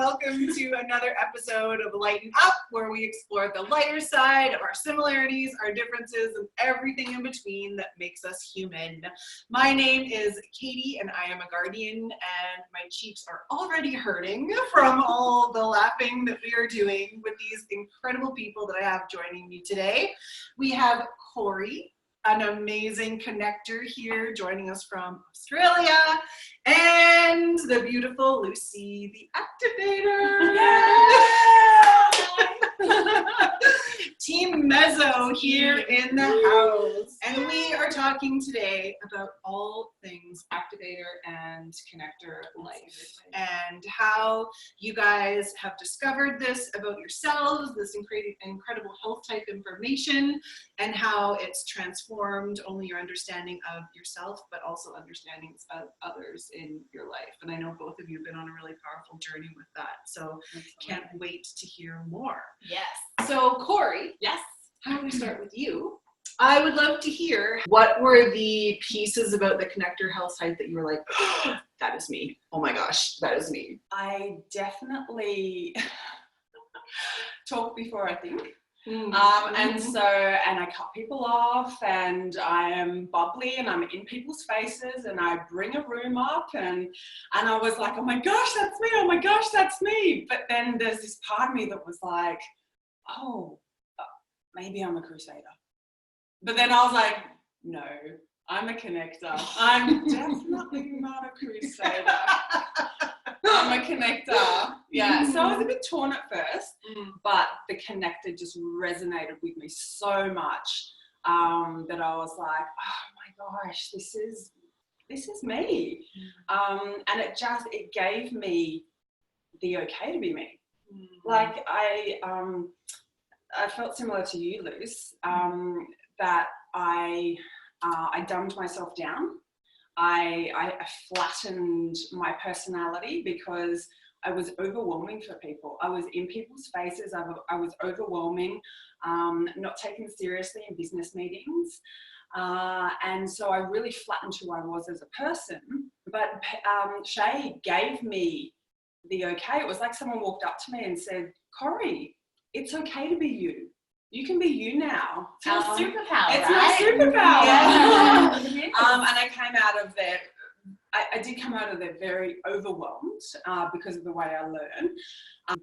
welcome to another episode of Lighten Up, where we explore the lighter side of our similarities, our differences, and everything in between that makes us human. My name is Katie, and I am a guardian, and my cheeks are already hurting from all the laughing that we are doing with these incredible people that I have joining me today. We have Corrie, an amazing connector here joining us from Australia, and the beautiful Lucy, the Activator. Team Meso here in the house. And we are talking today about all things Activator and Connector life, and how you guys have discovered this about yourselves, this incredible health type information, and how it's transformed only your understanding of yourself, but also understandings of others in your life. And I know both of you have been on a really powerful journey with that. So can't wait to hear more. Yes. So Corrie, yes. how do we start with you? I would love to hear, what were the pieces about the connector health type that you were like, oh, that is me. Oh my gosh, that is me. I definitely talk before I think. And I cut people off, and I am bubbly, and I'm in people's faces, and I bring a room up, and I was like, oh my gosh, that's me, oh my gosh, that's me. But then there's this part of me that was like, oh, maybe I'm a crusader. But then I was like, no, I'm a connector. I'm definitely not a crusader. I'm a connector. Yeah. So I was a bit torn at first, but the connector just resonated with me so much that I was like, oh my gosh, this is me. And it gave me the okay to be me. Like I felt similar to you, Luce, that I dumbed myself down. I flattened my personality because I was overwhelming for people. I was in people's faces. I was overwhelming, not taken seriously in business meetings. And so I really flattened who I was as a person. But Shay gave me the okay. It was like someone walked up to me and said, Corrie, it's okay to be you. You can be you now. It's your superpower, It's right? your superpower. Yeah. And I came out of there, I did come out of there very overwhelmed because of the way I learn.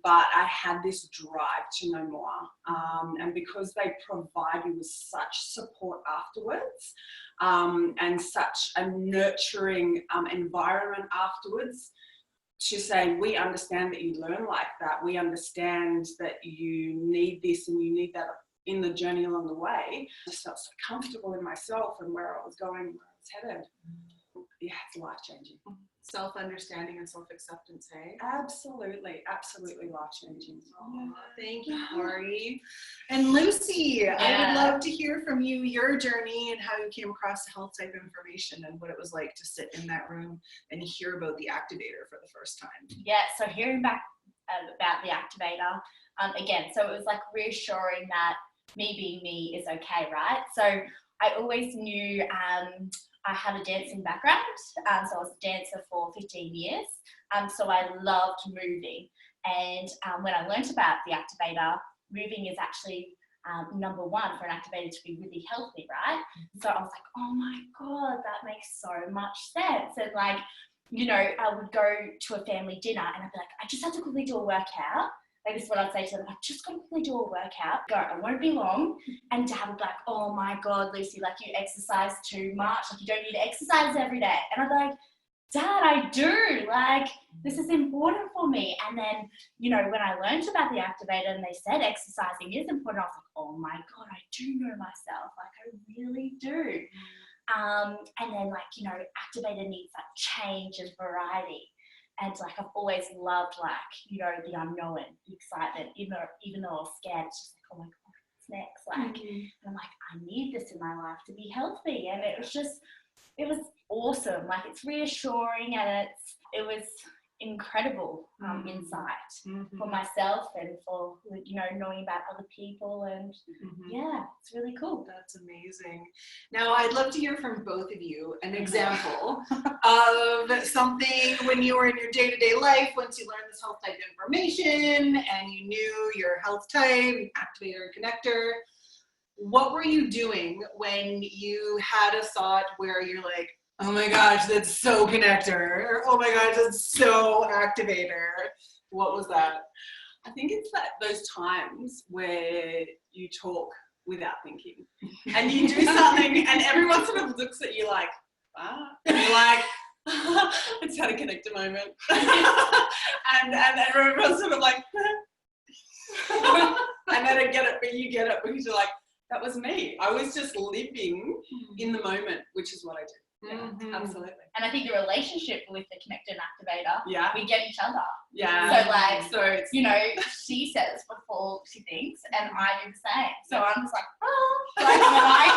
But I had this drive to know more. And because they provide you with such support afterwards, and such a nurturing environment afterwards, to say, we understand that you learn like that. We understand that you need this and you need that in the journey along the way. I just felt so comfortable in myself and where I was going, where I was headed. Yeah, it's life-changing. Self-understanding and self-acceptance, hey? Absolutely, absolutely life-changing. Oh, thank you, Corrie. And Lucy, I would love to hear from you, your journey and how you came across the health type information and what it was like to sit in that room and hear about the Activator for the first time. Yeah, so hearing back about the Activator, again, so it was like reassuring that me being me is okay, right? So I always knew I had a dancing background, so I was a dancer for 15 years, so I loved moving. And when I learned about the Activator, moving is actually number one for an Activator to be really healthy, right? So I was like, oh my God, that makes so much sense. And like, you know, I would go to a family dinner and I'd be like, I just have to quickly do a workout. Like, this is what I'd say to them, I just gotta quickly do a workout. Go, I won't be long. And Dad would be like, oh my God, Lucy, like you exercise too much. Like you don't need to exercise every day. And I'd be like, Dad, I do. Like, this is important for me. And then, you know, when I learned about the Activator and they said exercising is important, I was like, oh my God, I do know myself. Like, I really do. And then, like, you know, Activator needs that change and variety. And like, I've always loved, like, you know, the unknown, the excitement, even though I was scared, it's just like, oh my God, what's next? Like, and I'm like, I need this in my life to be healthy. And it was awesome. Like, it's reassuring, and it incredible insight for myself and for, you know, knowing about other people, and yeah, it's really cool. That's amazing. Now, I'd love to hear from both of you an example of something when you were in your day-to-day life, once you learned this health type information and you knew your health type, activator, and connector. What were you doing when you had a thought where you're like, oh my gosh, that's so connector, or oh my gosh, that's so activator? What was that? I think it's that those times where you talk without thinking and you do something and everyone sort of looks at you like, ah, and you're like, I just had a connector moment. and everyone's sort of like, and then I get it, but you get it because you're like, that was me. I was just living in the moment, which is what I do. Yeah, absolutely. And I think the relationship with the connector and activator, we get each other. Yeah. So like, it's, you know, she says before she thinks, and I do the same. So I'm just like, oh, like,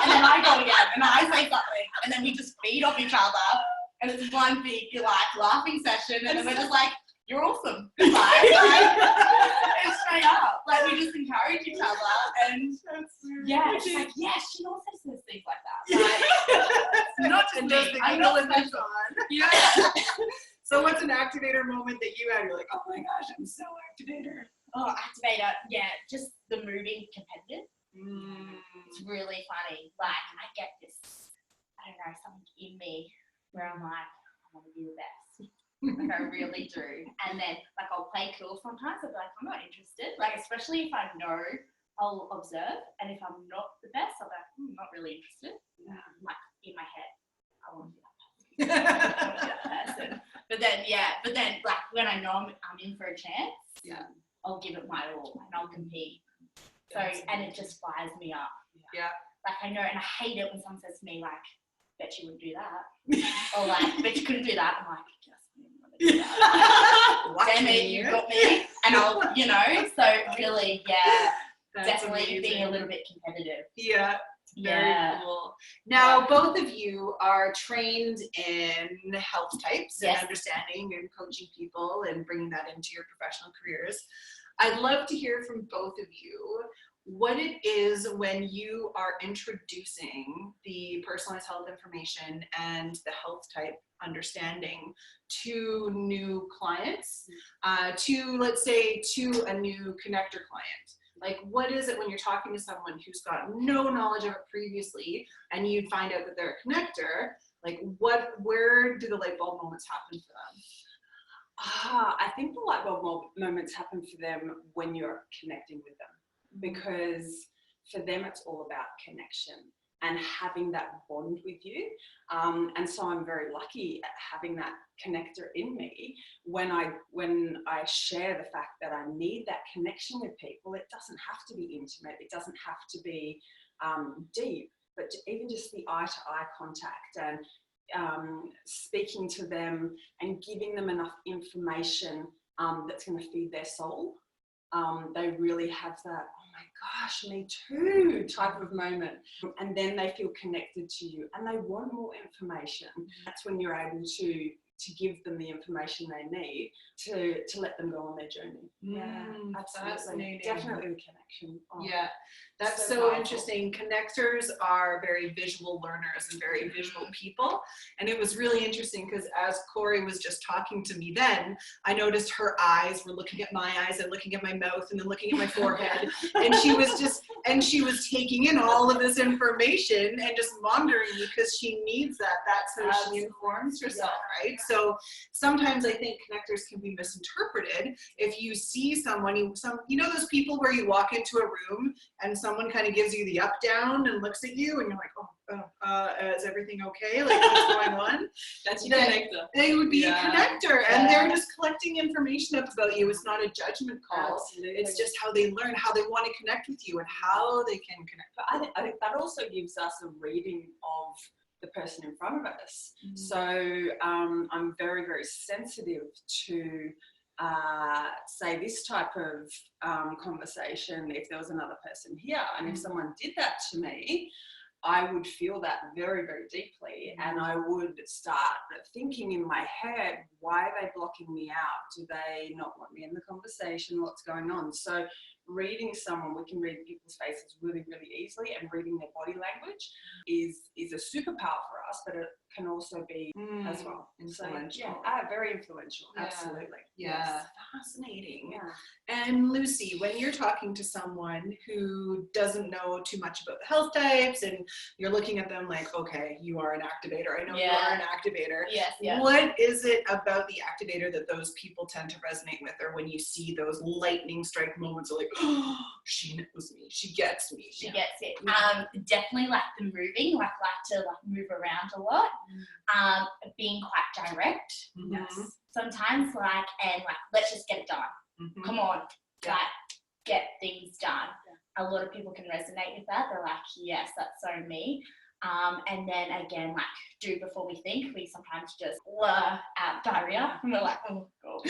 and then I go again, and I say something, and then we just feed off each other, and it's one big like laughing session, and then we're just like, you're awesome. Goodbye. It's straight up. Like, we just encourage each other, and she's like, she also says things like that. Like, not just me. I'm not special. Yeah. So what's an activator moment that you had? You're like, oh my gosh, I'm so activator. Oh, activator, just the moving competitive. It's really funny. Like, I get this, I don't know, something in me where I'm like, I want to be the best. Like, I really do. And then, like, I'll play cool sometimes. I'll be like, I'm not interested. Like, especially if I know, I'll observe. And if I'm not the best, I'll be like, I'm not really interested. Like, in my head, I want to be that person. I want to be that person. But then, like, when I know I'm in for a chance, I'll give it my all and I'll compete. So, and it just fires me up. Yeah. Like, I know, and I hate it when someone says to me, like, bet you wouldn't do that. Or like, bet you couldn't do that. I'm like, damn it, you got me. And I'll, you know, so really, That's definitely amazing. being a little bit competitive. Yeah. Very cool. Now, both of you are trained in health types and understanding and coaching people and bringing that into your professional careers. I'd love to hear from both of you what it is when you are introducing the personalized health information and the health type understanding to new clients, let's say to a new connector client. Like, what is it when you're talking to someone who's got no knowledge of it previously and you'd find out that they're a connector? Like, where do the light bulb moments happen for them? I think the light bulb moments happen for them when you're connecting with them, because for them it's all about connection and having that bond with you. And so I'm very lucky at having that connector in me. When I share the fact that I need that connection with people, it doesn't have to be intimate, it doesn't have to be deep, but even just the eye-to-eye contact and speaking to them and giving them enough information that's going to feed their soul. They really have that, oh my gosh, me too type of moment. And then they feel connected to you and they want more information. That's when you're able to give them the information they need to let them go on their journey. Absolutely. Definitely the connection. That's so interesting. Connectors are very visual learners and very visual people. And it was really interesting because as Corrie was just talking to me then, I noticed her eyes were looking at my eyes and looking at my mouth and then looking at my forehead. And she was taking in all of this information and just monitoring me because she needs that. That's how she informs herself, right? So sometimes I think connectors can be misinterpreted. If you see someone, you know those people where you walk into a room and someone kind of gives you the up down and looks at you and you're like, is everything okay? Like, what's going on? That's your connector. They would be a connector and they're just collecting information up about you. It's not a judgment call. Absolutely. It's just how they learn, how they want to connect with you and how they can connect. But I think that also gives us a reading of the person in front of us. So I'm very, very sensitive to say this type of conversation if there was another person here, and if someone did that to me, I would feel that very, very deeply, and I would start thinking in my head, why are they blocking me out? Do they not want me in the conversation? What's going on? So reading someone, we can read people's faces really, really easily, and reading their body language is a superpower for us, but it can also be as well. Influential. So, very influential. Yeah. Absolutely. Yeah. Yes. Fascinating. Yeah. And Lucy, when you're talking to someone who doesn't know too much about the health types and you're looking at them like, okay, you are an activator. I know you are an activator. Yes, yes. What is it about the activator that those people tend to resonate with, or when you see those lightning strike moments of like, oh, she knows me, she gets me. She gets it. Definitely like the moving, like to move around a lot. Being quite direct. Yes. Sometimes let's just get it done. Come on, get things done. A lot of people can resonate with that. They're like, yes, that's so me. And then again, like do before we think. We sometimes just blur out diarrhea, and we're like, oh god.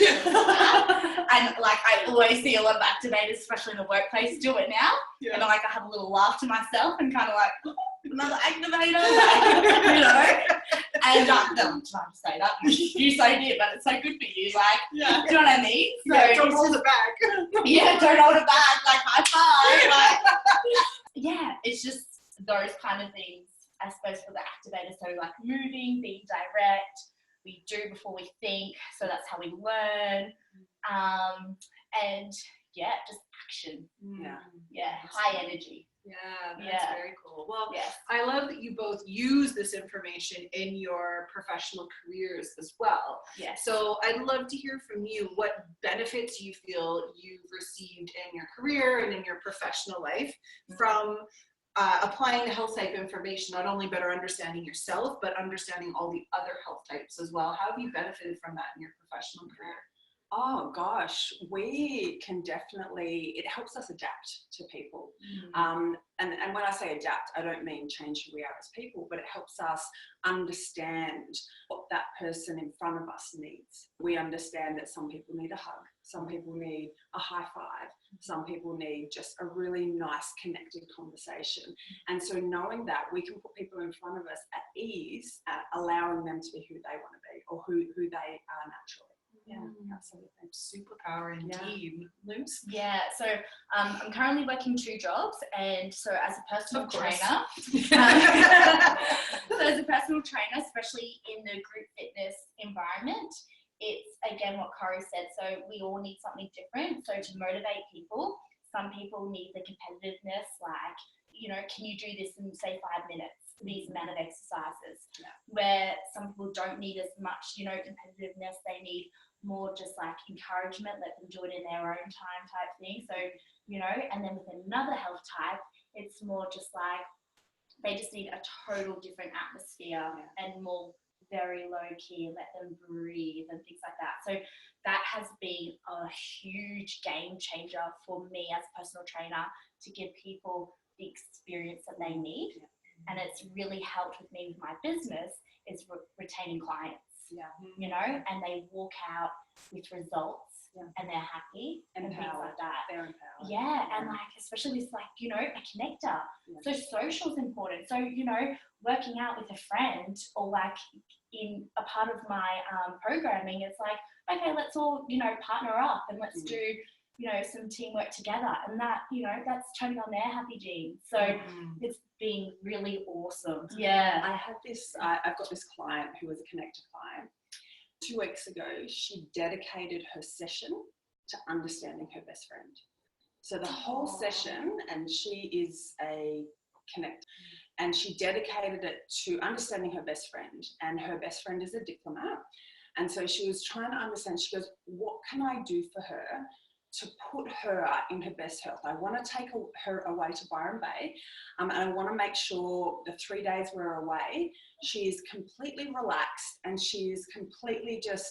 And like I always see a lot of activators, especially in the workplace, do it now. Yeah. And I have a little laugh to myself and kind of like, oh, another activator, like, you know. And don't say that. You so did, but it's so good for you. Like, do you know what I mean? So don't hold it back. Yeah, don't hold it back. Like high five. Like, yeah, it's just those kind of things, I suppose, for the activators. So like moving, being direct, we do before we think. So that's how we learn. And yeah, just action. Yeah, high energy. Yeah, that's very cool. Well, yes. I love that you both use this information in your professional careers as well. Yes. So I'd love to hear from you what benefits you feel you've received in your career and in your professional life from applying the health type information, not only better understanding yourself, but understanding all the other health types as well. How have you benefited from that in your professional career? Oh gosh, we can definitely, it helps us adapt to people. And when I say adapt, I don't mean change who we are as people, but it helps us understand what that person in front of us needs. We understand that some people need a hug, some people need a high five, some people need just a really nice connected conversation. And so knowing that, we can put people in front of us at ease, allowing them to be who they want to be, or who they are naturally. Yeah, absolutely. Superpower indeed. Luce? Yeah, so I'm currently working 2 jobs, and so as a personal trainer, especially in the group fitness environment, it's again what Corrie said, so we all need something different. So to motivate people, some people need the competitiveness, like, you know, can you do this in say 5 minutes, these amount of exercises, where some people don't need as much, you know, competitiveness. They need more just like encouragement, let them do it in their own time type thing. So, you know, and then with another health type, it's more just like they just need a total different atmosphere and more very low key, let them breathe and things like that. So that has been a huge game changer for me as a personal trainer, to give people the experience that they need. And it's really helped with me with my business is retaining clients. You know, and they walk out with results and they're happy and things like that. They're empowered. And like, especially with like, you know, a connector. So social is important. So, you know, working out with a friend, or like in a part of my programming, it's like, okay, let's all, you know, partner up and let's do, you know, some teamwork together. And that, you know, that's turning on their happy genes. So it's been really awesome. Yeah. I've got this client who was a connector client. 2 weeks ago, she dedicated her session to understanding her best friend. So the whole session, and she is a connector, and she dedicated it to understanding her best friend, and her best friend is a diplomat. And so she was trying to understand, she goes, what can I do for her to put her in her best health? I want to take her away to Byron Bay, and I want to make sure the 3 days we're away, she is completely relaxed, and she is completely just,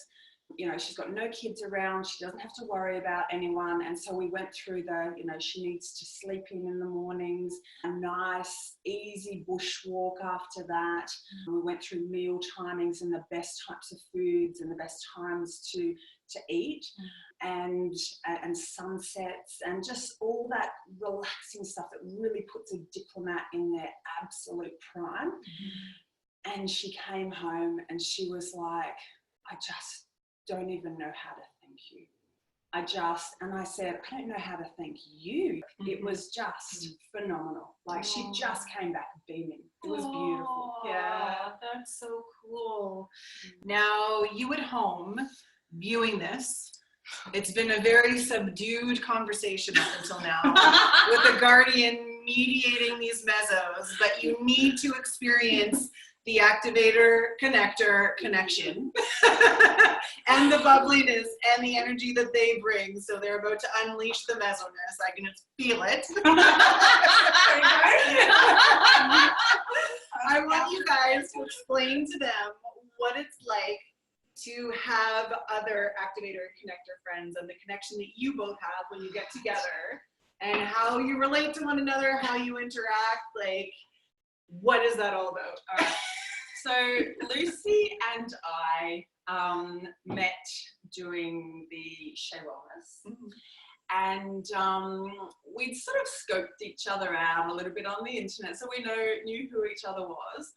you know, she's got no kids around, she doesn't have to worry about anyone. And so we went through you know, she needs to sleep in the mornings, a nice easy bushwalk after that. We went through meal timings and the best types of foods and the best times to to eat, and sunsets, and just all that relaxing stuff that really puts a diplomat in their absolute prime. And she came home and she was like, I just don't even know how to thank you. And I said, I don't know how to thank you. It was just phenomenal. Like, she just came back beaming. It was beautiful. Yeah, that's so cool. Now, you at home viewing this, it's been a very subdued conversation up until now with the guardian mediating these mesos, but you need to experience the activator connector connection and the bubbliness and the energy that they bring. So they're about to unleash the mesoness. I can just feel it. I want you guys to explain to them what it's like to have other activator connector friends and the connection that you both have when you get together, and how you relate to one another, how you interact. Like, what is that all about? All right. So Lucy and I met doing the Shea Wellness, and we'd sort of scoped each other out a little bit on the internet, so we knew who each other was,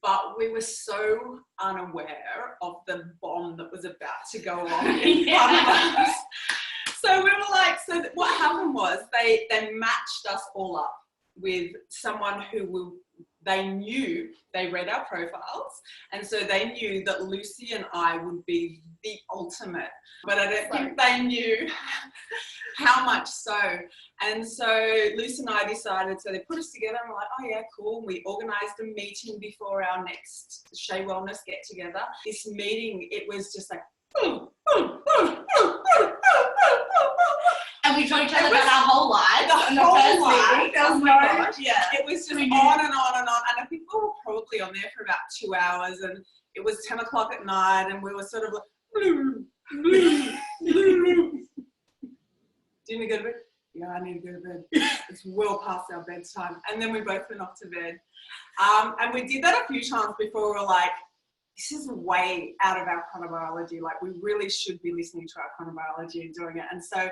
but we were so unaware of the bomb that was about to go off in front of us. So we were like, what happened was they matched us all up with someone who they knew, they read our profiles, and so they knew that Lucy and I would be the ultimate, but I don't think they knew how much so. And so Lucy and I decided, so they put us together and we're like, oh yeah, cool. We organised a meeting before our next Shea Wellness get together. This meeting, it was just like, and we told each other about our whole lives. The whole life. Oh my gosh. Yeah. It was just on and on and on. And I think we were probably on there for about 2 hours, and it was 10 o'clock at night, and we were sort of like, do you need to go to bed? Yeah, I need to go to bed. It's well past our bedtime. And then we both went off to bed. And we did that a few times before we were like, this is way out of our chronobiology. Like, we really should be listening to our chronobiology and doing it. And so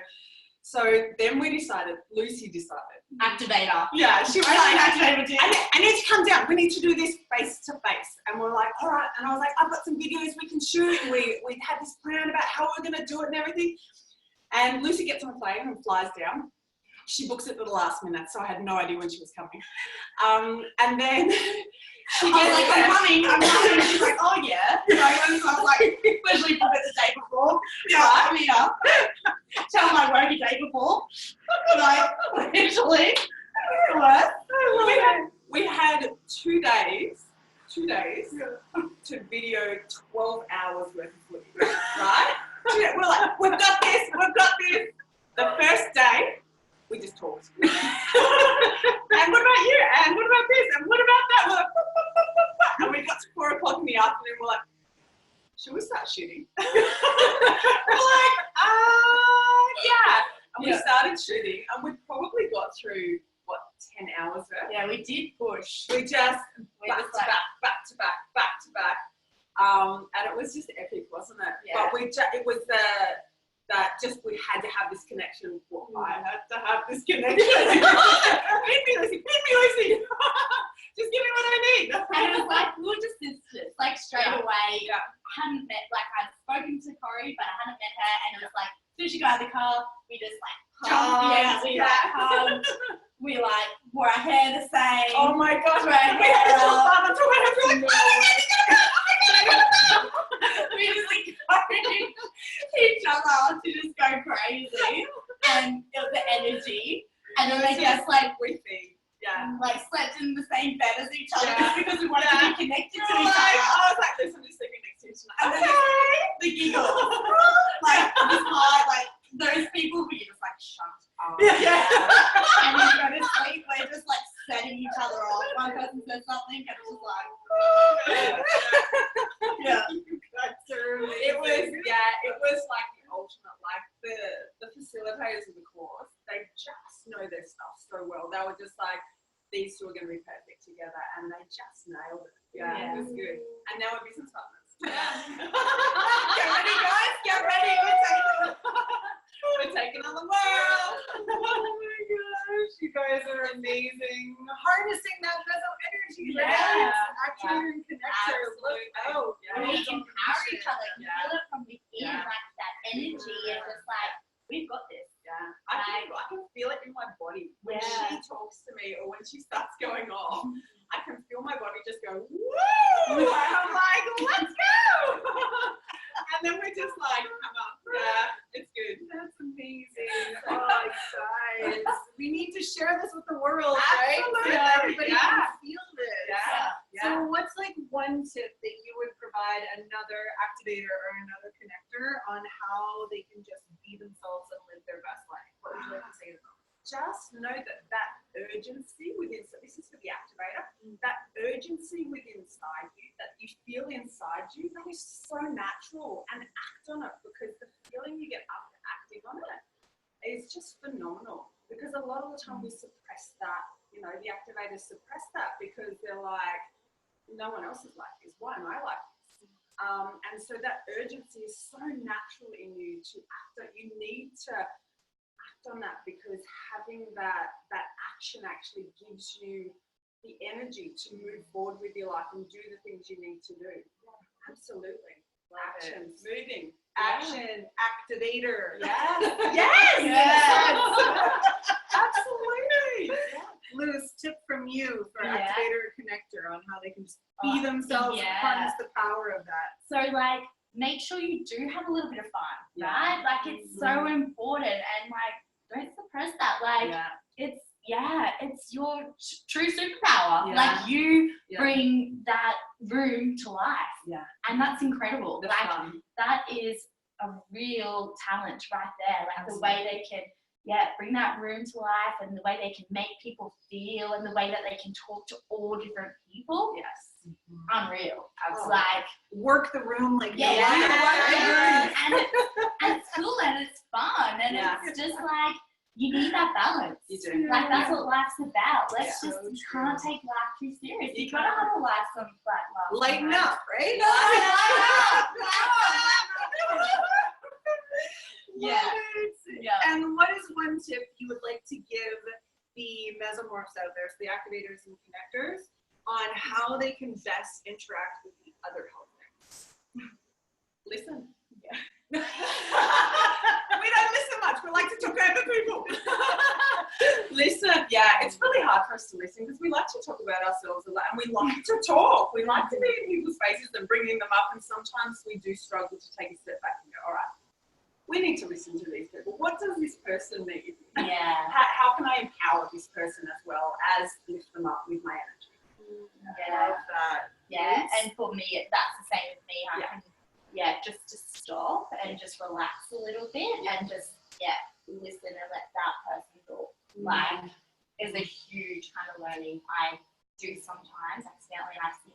then we decided, Lucy decided. Activator. Yeah, she was like, I need to come down. We need to do this face to face. And we're like, all right. And I was like, I've got some videos we can shoot. We had this plan about how we're going to do it and everything. And Lucy gets on a plane and flies down. She books it at the last minute, so I had no idea when she was coming. And then she gets like, I'm coming. She's like, oh yeah. You know, and so I was like, Especially book it the day before. yeah, I mean, Tell them I won't be day before. Like, literally. We had 2 days to video 12 hours worth of footage, right? We're like, we've got this. The first day, we just talked. And what about you? And what about this? And what about that? We're like, and we got to 4 o'clock in the afternoon, we're like, should we start shooting? We're like, yeah. And we started shooting, and we probably got through, 10 hours worth? Yeah, we did push. We just back to back. And it was just epic, wasn't it? Yeah. But it was we had to have this connection. Well, I had to have this connection. Feed me, Lucy. Just give me what I need. And it was like, we were just sisters, like straight away. Yeah. Hadn't met, like, I'd spoken to Corrie, but I hadn't met her, and it was like, as soon as she got out of the car, we just like hugged. We like hugged. We like wore our hair the same. Oh my gosh, we had this whole fun until we had to like, we just like encouraging each other to just go crazy, and the energy, and then they just like everything. Yeah. Like slept in the same bed as each other just because we wanted to be connected to each I other. was like, listen, just sleeping next to you tonight. And then the giggles, like this high, like those people who you just like shut up. Yeah. And then you go to sleep, we're just like setting each other off. One person says something, and it's just like, yeah. It was like the ultimate, like the facilitators of the course, they just know their stuff so well. They were just like, these two are going to be perfect together, and they just nailed it. Yeah, it was good. And now we're business partners. Get ready, guys. Get ready. We're taking on the world. Oh my gosh, you guys are amazing. Harnessing that meso energy. Yeah. Activator and connector. Absolutely. Oh, Yeah. We empower each other. You Yeah. feel it from within, Yeah. like that energy, and just like, we've got this. Yeah, I can feel it in my body when Yeah. she talks to me or when she starts going off. I can feel my body just go woo, and I'm like, let's go. And then we're just like, yeah, it's good. that's amazing. Oh, you guys, we need to share this with the world, right? Absolutely. So that everybody Yeah. can feel this. Yeah. So what's like one tip that you would provide another activator or another connector on how they can just be themselves and live their best life? What would you like to say to them? Just know that urgency within, so this is for the activator, that urgency within inside you, that you feel inside you, that is so natural, and act on it, because the feeling you get after acting on it is just phenomenal. Because a lot of the time we suppress that, you know, the activators suppress that because they're like, no one else's life is, why am I like this? And so that urgency is so natural in you to act on. You need to act on that, because having that action actually gives you the energy to move forward with your life and do the things you need to do. Absolutely. Action, moving. Action, activator. Yes. Absolutely. Luz, tip from you for Yeah. activator or connector on how they can just be themselves and yeah. harness the power of that. So like, make sure you do have a little bit of fun, Yeah. right? Like, it's so important, and like, don't suppress that. Like, it's your true superpower. Yeah. Like, you Yeah. bring that room to life. Yeah. And that's incredible. That's like, fun. that is a real talent right there. Like, the way they can, bring that room to life, and the way they can make people feel, and the way that they can talk to all different people. Yes. Unreal. Absolutely. Like, Work the room like yeah, yeah. and it's cool, and it's fun, and it's just like, you need that balance. You do. Like, that's what life's about. Let's Yeah. just, you can't take life too serious. You gotta have a life some like love. Lighten up, right? Yeah. Yeah. And what is one tip you would like to give the mesomorphs out there, so the activators and connectors, on how they can best interact with the other health? Listen. We don't listen much. We like to talk over people. Listen, it's really hard for us to listen, because we like to talk about ourselves a lot, and we like to talk. We like to be in people's faces and bringing them up, and sometimes we do struggle to take a step back and go, all right, we need to listen to these people. What does this person need? Yeah. How can I empower this person as well as lift them up with my energy? Yeah. Love that. Yeah. And for me, that's the same with me. I Yeah. can, just stop and just relax a little bit and just, listen and let that person talk. Like, is a huge kind of learning I do sometimes accidentally. I see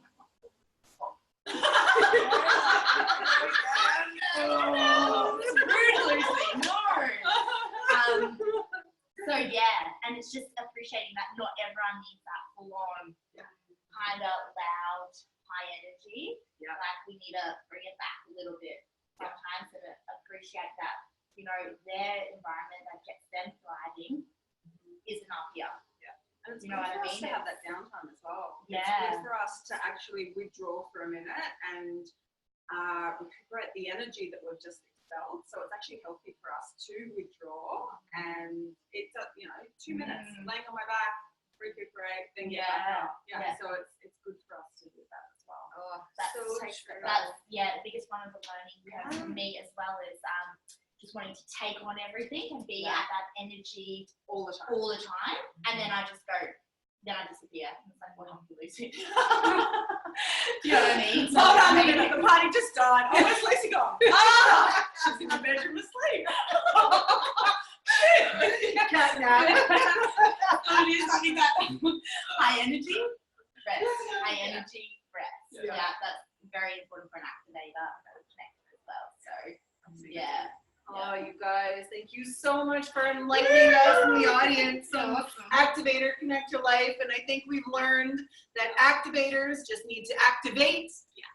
rude, Lucy. No. So and it's just appreciating that not everyone needs that full on kind of loud, high energy. Yeah. Like, we need to bring it back a little bit sometimes and appreciate that, you know, their environment that gets them thriving isn't up here. And it's You know good what I for us mean? to have that downtime as well. Yeah. It's good for us to actually withdraw for a minute and recuperate the energy that we've just expelled. So it's actually healthy for us to withdraw, and it's 2 minutes, laying on my back, recuperate, then get back up. So it's good for us to do that as well. Oh, That's so true. That's the biggest one of the learning curve for me as well is just wanting to take on everything and be at that energy all the time. and then I just go, then I disappear. And it's like, what happened to Lucy? Do you know what I mean? So Hold on a minute, the party just died. Oh, where's Lucy gone? She's in the bedroom asleep. Cat nap. High energy, rest. High energy, rest. Yeah. That's very important for an activator and a connector as well. So, Oh, you guys, thank you so much for enlightening us in the audience. So, activator, connect your life. And I think we've learned that activators just need to activate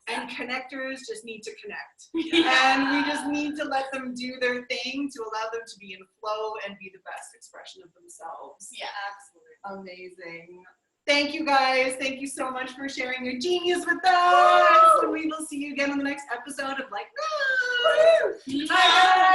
And connectors just need to connect. And we just need to let them do their thing to allow them to be in flow and be the best expression of themselves. Yeah. Absolutely. Amazing. Thank you guys. Thank you so much for sharing your genius with us. And we will see you again on the next episode of Lighten Up. Bye, guys.